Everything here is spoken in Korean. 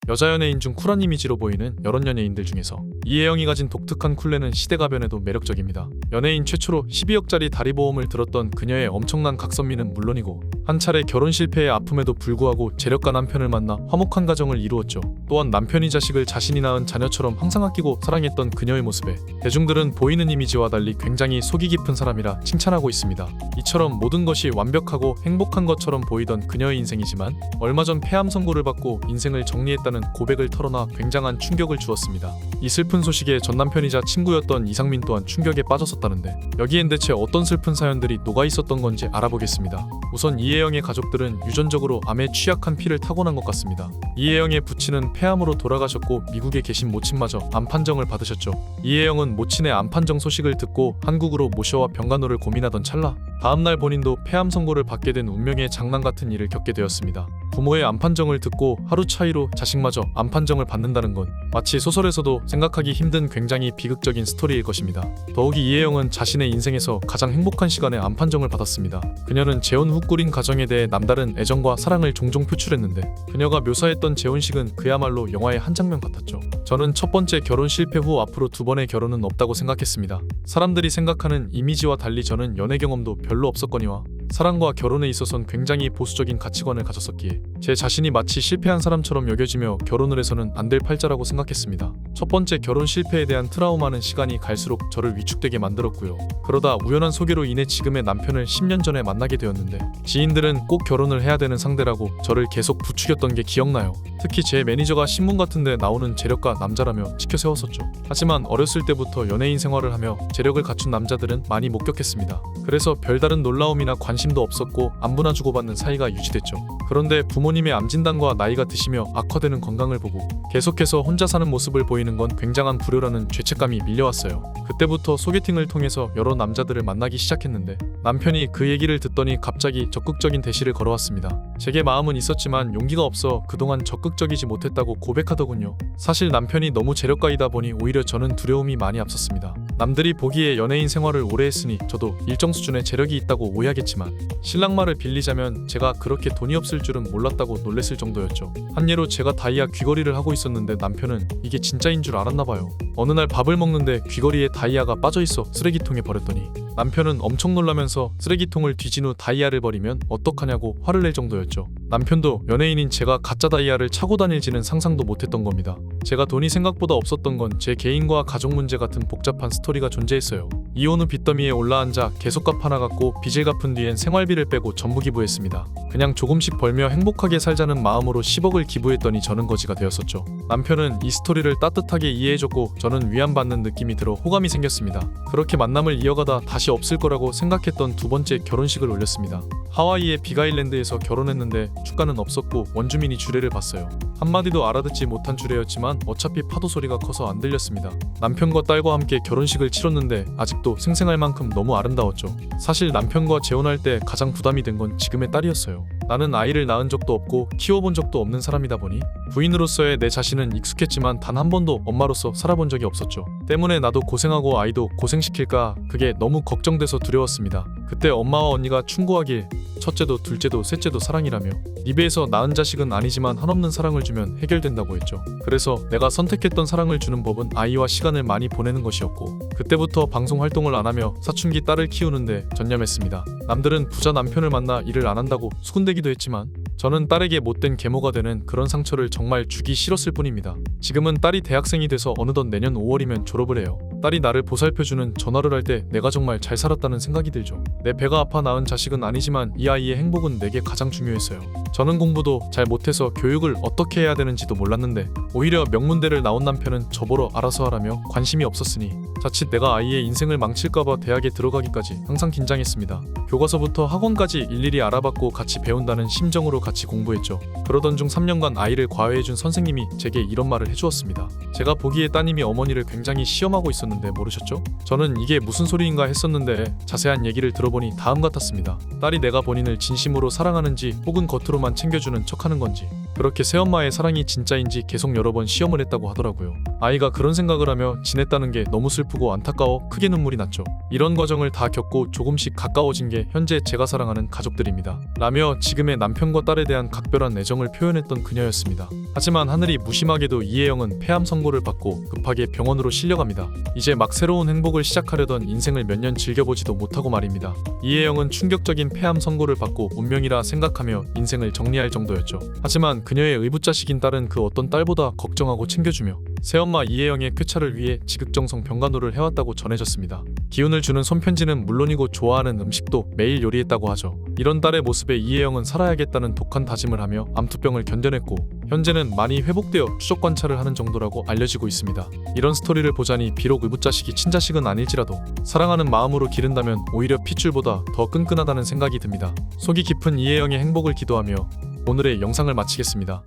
여자 연예인 중 쿨한 이미지로 보이는 여러 연예인들 중에서 이혜영이 가진 독특한 쿨레는 시대가 변해도 매력적입니다. 연예인 최초로 12억짜리 다리보험을 들었던 그녀의 엄청난 각선미는 물론이고 한 차례 결혼 실패의 아픔에도 불구하고 재력가 남편을 만나 화목한 가정을 이루었죠. 또한 남편이 자식을 자신이 낳은 자녀처럼 항상 아끼고 사랑했던 그녀의 모습에 대중들은 보이는 이미지와 달리 굉장히 속이 깊은 사람이라 칭찬하고 있습니다. 이처럼 모든 것이 완벽하고 행복한 것처럼 보이던 그녀의 인생이지만 얼마 전 폐암 선고를 받고 인생을 정리했다는 고백을 털어놔 굉장한 충격을 주었습니다. 이 슬픈 소식에 전 남편이자 친구였던 이상민 또한 충격에 빠졌었다는데 여기엔 대체 어떤 슬픈 사연들이 녹아 있었던 건지 알아보겠습니다. 우선 이혜영의 가족들은 유전적으로 암에 취약한 피를 타고난 것 같습니다. 이혜영의 부친은 폐암으로 돌아가셨고 미국에 계신 모친마저 암 판정을 받으셨죠. 이혜영은 모친의 암 판정 소식을 듣고 한국으로 모셔와 병간호를 고민하던 찰나 다음날 본인도 폐암 선고를 받게 된 운명의 장난 같은 일을 겪게 되었습니다. 부모의 암 판정을 듣고 하루 차이로 자식마저 암 판정을 받는다는 건 마치 소설에서도 생각하기 힘든 굉장히 비극적인 스토리일 것입니다. 더욱이 이혜영은 자신의 인생에서 가장 행복한 시간에 암 판정을 받았습니다. 그녀는 재혼 후 꾸린 가정에 대해 남다른 애정과 사랑을 종종 표출했는데 그녀가 묘사했던 재혼식은 그야말로 영화의 한 장면 같았죠. 저는 첫 번째 결혼 실패 후 앞으로 두 번의 결혼은 없다고 생각했습니다. 사람들이 생각하는 이미지와 달리 저는 연애 경험도 별로 없었거니와 사랑과 결혼에 있어선 굉장히 보수적인 가치관을 가졌었기에 제 자신이 마치 실패한 사람처럼 여겨지며 결혼을 해서는 안 될 팔자라고 생각했습니다. 첫 번째 결혼 실패에 대한 트라우마는 시간이 갈수록 저를 위축되게 만들었고요. 그러다 우연한 소개로 인해 지금의 남편을 10년 전에 만나게 되었는데 지인들은 꼭 결혼을 해야 되는 상대라고 저를 계속 부추겼던 게 기억나요. 특히 제 매니저가 신문 같은데 나오는 재력가 남자라며 치켜 세웠었죠. 하지만 어렸을 때부터 연예인 생활을 하며 재력을 갖춘 남자들은 많이 목격했습니다. 그래서 별다른 놀라움이나 관심도 없었고 안부나 주고받는 사이가 유지됐죠. 그런데 부모님의 암 진단과 나이가 드시며 악화되는 건강을 보고 계속해서 혼자 사는 모습을 보이는 건 굉장한 불효라는 죄책감이 밀려왔어요. 그때부터 소개팅을 통해서 여러 남자들을 만나기 시작했는데 남편이 그 얘기를 듣더니 갑자기 적극적인 대시를 걸어왔습니다. 제게 마음은 있었지만 용기가 없어 그동안 적극적이지 못했다고 고백하더군요. 사실 남편이 너무 재력가이다 보니 오히려 저는 두려움이 많이 앞섰습니다. 남들이 보기에 연예인 생활을 오래 했으니 저도 일정 수준의 재력이 있다고 오해하겠지만 신랑 말을 빌리자면 제가 그렇게 돈이 없을 줄은 몰랐다고 놀랬을 정도였죠. 한 예로 제가 다이아 귀걸이를 하고 있었는데 남편은 이게 진짜인 줄 알았나봐요. 어느 날 밥을 먹는데 귀걸이에 다이아가 빠져있어 쓰레기통에 버렸더니 남편은 엄청 놀라면서 쓰레기통을 뒤진 후 다이아를 버리면 어떡하냐고 화를 낼 정도였죠. 남편도 연예인인 제가 가짜 다이아를 차고 다닐지는 상상도 못했던 겁니다. 제가 돈이 생각보다 없었던 건 제 개인과 가족 문제 같은 복잡한 스토리가 존재했어요. 이혼 후 빚더미에 올라앉아 계속값 하나 갚고 빚을 갚은 뒤엔 생활비를 빼고 전부 기부했습니다. 그냥 조금씩 벌며 행복하게 살자는 마음으로 10억을 기부했더니 저는 거지가 되었었죠. 남편은 이 스토리를 따뜻하게 이해해줬고 저는 위안받는 느낌이 들어 호감이 생겼습니다. 그렇게 만남을 이어가다 다시 없을 거라고 생각했던 두 번째 결혼식을 올렸습니다. 하와이의 빅아일랜드에서 결혼했는데 축가는 없었고 원주민이 주례를 봤어요. 한마디도 알아듣지 못한 주례였지만 어차피 파도 소리가 커서 안 들렸습니다. 남편과 딸과 함께 결혼식을 치렀는데 아직도 생생할 만큼 너무 아름다웠죠. 사실 남편과 재혼할 때 가장 부담이 된 건 지금의 딸이었어요. 나는 아이를 낳은 적도 없고 키워본 적도 없는 사람이다 보니 부인으로서의 내 자신은 익숙했지만 단 한 번도 엄마로서 살아본 적이 없었죠. 때문에 나도 고생하고 아이도 고생시킬까 그게 너무 걱정돼서 두려웠습니다. 그때 엄마와 언니가 충고하길 첫째도 둘째도 셋째도 사랑이라며 네 배에서 낳은 자식은 아니지만 한없는 사랑을 주면 해결된다고 했죠. 그래서 내가 선택했던 사랑을 주는 법은 아이와 시간을 많이 보내는 것이었고 그때부터 방송 활동을 안 하며 사춘기 딸을 키우는데 전념했습니다. 남들은 부자 남편을 만나 일을 안 한다고 수군대기도 했지만 저는 딸에게 못된 계모가 되는 그런 상처를 정말 주기 싫었을 뿐입니다. 지금은 딸이 대학생이 돼서 어느덧 내년 5월이면 졸업을 해요. 딸이 나를 보살펴주는 전화를 할 때 내가 정말 잘 살았다는 생각이 들죠. 내 배가 아파 낳은 자식은 아니지만 이 아이의 행복은 내게 가장 중요했어요. 저는 공부도 잘 못해서 교육을 어떻게 해야 되는지도 몰랐는데 오히려 명문대를 나온 남편은 저보러 알아서 하라며 관심이 없었으니 자칫 내가 아이의 인생을 망칠까봐 대학에 들어가기까지 항상 긴장했습니다. 교과서부터 학원까지 일일이 알아봤고 같이 배운다는 심정으로 같이 공부했죠. 그러던 중 3년간 아이를 과외해준 선생님이 제게 이런 말을 해주었습니다. 제가 보기에 따님이 어머니를 굉장히 시험하고 있었는데 모르셨죠? 저는 이게 무슨 소리인가 했었는데 자세한 얘기를 들어보니 다음 같았습니다. 딸이 내가 본인을 진심으로 사랑하는지 혹은 겉으로만 챙겨주는 척하는 건지 그렇게 새엄마의 사랑이 진짜인지 계속 여러 번 시험을 했다고 하더라고요. 아이가 그런 생각을 하며 지냈다는 게 너무 슬프고 안타까워 크게 눈물이 났죠. 이런 과정을 다 겪고 조금씩 가까워진 게 현재 제가 사랑하는 가족들입니다. 라며 지금의 남편과 딸에 대한 각별한 애정을 표현했던 그녀였습니다. 하지만 하늘이 무심하게도 이혜영은 폐암 선고를 받고 급하게 병원으로 실려갑니다. 이제 막 새로운 행복을 시작하려던 인생을 몇 년 즐겨보지도 못하고 말입니다. 이혜영은 충격적인 폐암 선고를 받고 운명이라 생각하며 인생을 정리할 정도였죠. 하지만 그녀의 의붓자식인 딸은 그 어떤 딸보다 걱정하고 챙겨주며 새엄마 이혜영의 쾌차를 위해 지극정성 병간호를 해왔다고 전해졌습니다. 기운을 주는 손편지는 물론이고 좋아하는 음식도 매일 요리했다고 하죠. 이런 딸의 모습에 이혜영은 살아야겠다는 독한 다짐을 하며 암투병을 견뎌냈고 현재는 많이 회복되어 추적 관찰을 하는 정도라고 알려지고 있습니다. 이런 스토리를 보자니 비록 의붓자식이 친자식은 아닐지라도 사랑하는 마음으로 기른다면 오히려 핏줄보다 더 끈끈하다는 생각이 듭니다. 속이 깊은 이혜영의 행복을 기도하며 오늘의 영상을 마치겠습니다.